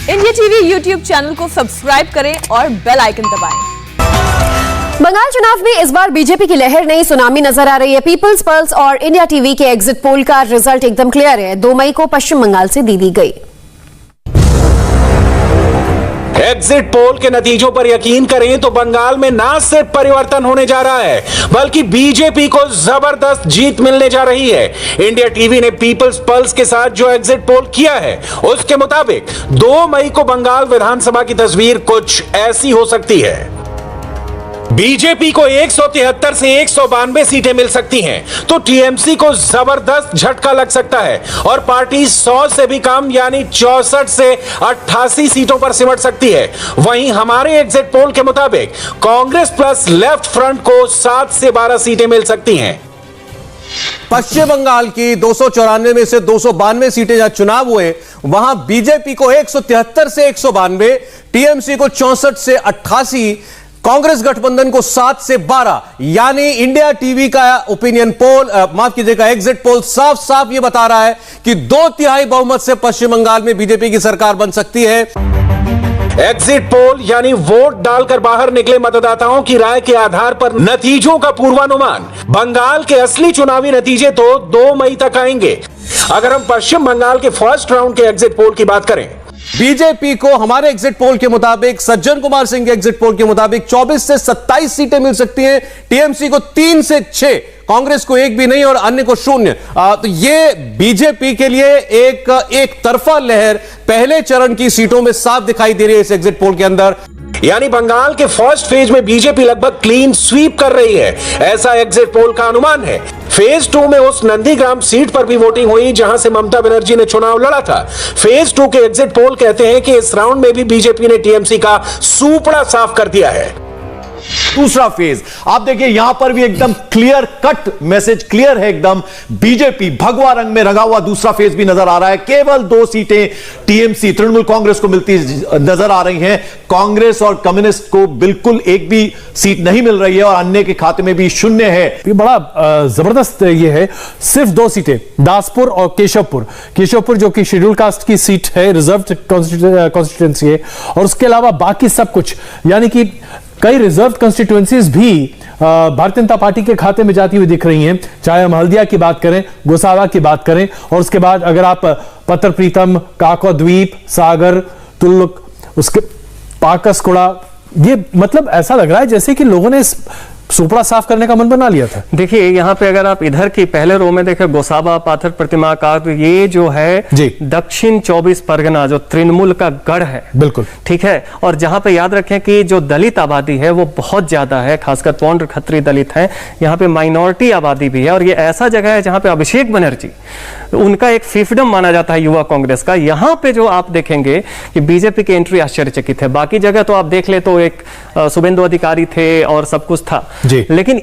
India TV YouTube channel को subscribe करें और बेल आइकन दबाएं। बंगाल चुनाव में इस बार बीजेपी की लहर नई सुनामी नजर आ रही है। पीपल्स पल्स और इंडिया टीवी के एग्जिट पोल का रिजल्ट एकदम क्लियर है। 2 मई को पश्चिम बंगाल से दी गई। एग्जिट पोल के नतीजों पर यकीन करें तो बंगाल में ना सिर्फ परिवर्तन होने जा रहा है बल्कि बीजेपी को जबरदस्त जीत मिलने जा रही है। इंडिया टीवी ने पीपल्स पल्स के साथ जो एग्जिट पोल किया है उसके मुताबिक 2 मई को बंगाल विधानसभा की तस्वीर कुछ ऐसी हो सकती है। बीजेपी को 173 से 192 सीटें मिल सकती हैं, तो टीएमसी को जबरदस्त झटका लग सकता है और पार्टी 100 से भी कम यानी 64 से 88 सीटों पर सिमट सकती है। वहीं हमारे एग्जिट पोल के मुताबिक कांग्रेस प्लस लेफ्ट फ्रंट को 7 से 12 सीटें मिल सकती हैं। पश्चिम बंगाल की 294 में से 292 सीटें जहां चुनाव हुए वहां बीजेपी को 173 से 192, टीएमसी को 64 से 88, कांग्रेस गठबंधन को 7 से 12, यानी इंडिया टीवी का ओपिनियन पोल, माफ कीजिएगा एग्जिट पोल साफ साफ यह बता रहा है कि 2/3 बहुमत से पश्चिम बंगाल में बीजेपी की सरकार बन सकती है। एग्जिट पोल यानी वोट डालकर बाहर निकले मतदाताओं की राय के आधार पर नतीजों का पूर्वानुमान। बंगाल के असली चुनावी नतीजे तो 2 मई तक आएंगे। अगर हम पश्चिम बंगाल के फर्स्ट राउंड के एग्जिट पोल की बात करें, बीजेपी को हमारे एग्जिट पोल के मुताबिक, सज्जन कुमार सिंह के एग्जिट पोल के मुताबिक 24 से 27 सीटें मिल सकती हैं, टीएमसी को 3 से 6, कांग्रेस को 1 भी नहीं और अन्य को 0। तो ये बीजेपी के लिए एक तरफा लहर पहले चरण की सीटों में साफ दिखाई दे रही है इस एग्जिट पोल के अंदर। यानी बंगाल के फर्स्ट फेज में बीजेपी लगभग क्लीन स्वीप कर रही है, ऐसा एग्जिट पोल का अनुमान है। फेज 2 में उस नंदीग्राम सीट पर भी वोटिंग हुई जहां से ममता बनर्जी ने चुनाव लड़ा था। फेज 2 के एग्जिट पोल कहते हैं कि इस राउंड में भी बीजेपी ने टीएमसी का सूपड़ा साफ कर दिया है। दूसरा फेज आप देखिए, यहां पर भी एकदम क्लियर कट मैसेज, क्लियर है एकदम, बीजेपी भगवा रंग में रंगा हुआ दूसरा फेज भी नजर आ रहा है। केवल 2 सीटें टीएमसी तृणमूल कांग्रेस को मिलती नजर आ रही हैं। कांग्रेस और कम्युनिस्ट को बिल्कुल एक भी सीट नहीं मिल रही है और अन्य के खाते में भी 0 है। ये बड़ा जबरदस्त ये है। सिर्फ 2 सीटें, दासपुर और केशवपुर जो कि शेड्यूल कास्ट की सीट है, रिजर्व कॉन्स्टिट्यूएंसी है, और उसके अलावा बाकी सब कुछ, यानी कि कई रिजर्व कंस्टिट्यूएंसीज भी भारतीय जनता पार्टी के खाते में जाती हुई दिख रही हैं। चाहे हम हल्दिया की बात करें, गोसावा की बात करें, और उसके बाद अगर आप पत्थर प्रीतम, काको द्वीप, सागर, तुल्लुक, उसके पाकसकुड़ा, ये मतलब ऐसा लग रहा है जैसे कि लोगों ने सुपड़ा साफ करने का मन बना लिया था। देखिए यहाँ पे अगर आप इधर की पहले रो में देखें, गोसाबा, पाथर प्रतिमा का, तो ये जो है दक्षिण 24 परगना जो तृणमूल का गढ़ है, बिल्कुल ठीक है। और जहां पे याद रखें कि जो दलित आबादी है वो बहुत ज्यादा है, खासकर पौंड्र खत्री दलित है, यहाँ पे माइनॉरिटी आबादी भी है, और ये ऐसा जगह है जहां पे अभिषेक बनर्जी, उनका एक फिफडम माना जाता है युवा कांग्रेस का। यहाँ पे जो आप देखेंगे कि बीजेपी की एंट्री आश्चर्यचकित है। बाकी जगह तो आप देख ले तो एक शुभेंदु अधिकारी थे और सब कुछ था, लेकिन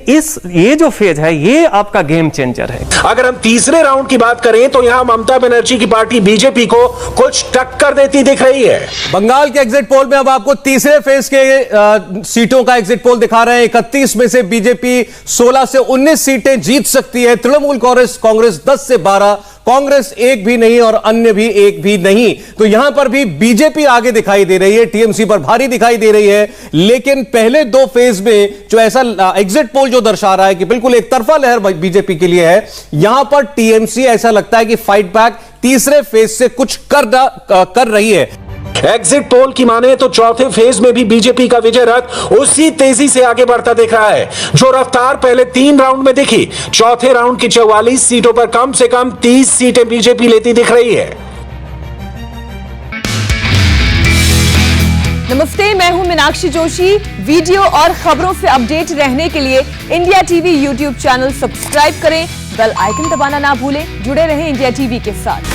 ये जो फेज है ये आपका गेम चेंजर है। अगर हम तीसरे राउंड की बात करें तो यहां ममता बनर्जी की पार्टी बीजेपी को कुछ टक्कर देती दिख रही है। बंगाल के एग्जिट पोल में अब आपको तीसरे फेज के सीटों का एग्जिट पोल दिखा रहे हैं। 31 में से बीजेपी 16 से 19 सीटें जीत सकती है। तृणमूल कांग्रेस 10 से 12, कांग्रेस 1 भी नहीं और अन्य भी 1 भी नहीं। तो यहां पर भी बीजेपी आगे दिखाई दे रही है, टीएमसी पर भारी दिखाई दे रही है। लेकिन पहले 2 फेज में जो ऐसा एग्जिट पोल जो दर्शा रहा है कि बिल्कुल एक तरफा लहर बीजेपी के लिए है, यहां पर टीएमसी ऐसा लगता है कि फाइट बैक तीसरे फेज से कुछ कर रही है। एग्जिट पोल की माने तो चौथे फेज में भी बीजेपी का विजय रथ उसी तेजी से आगे बढ़ता दिख रहा है। जो रफ्तार पहले 3 राउंड में दिखी, चौथे राउंड की 44 सीटों पर कम से कम 30 सीटें बीजेपी लेती दिख रही है। नमस्ते, मैं हूं मीनाक्षी जोशी। वीडियो और खबरों से अपडेट रहने के लिए India TV YouTube channel subscribe करें, बेल आइकन दबाना ना भूलें। जुड़े रहें इंडिया टीवी के साथ।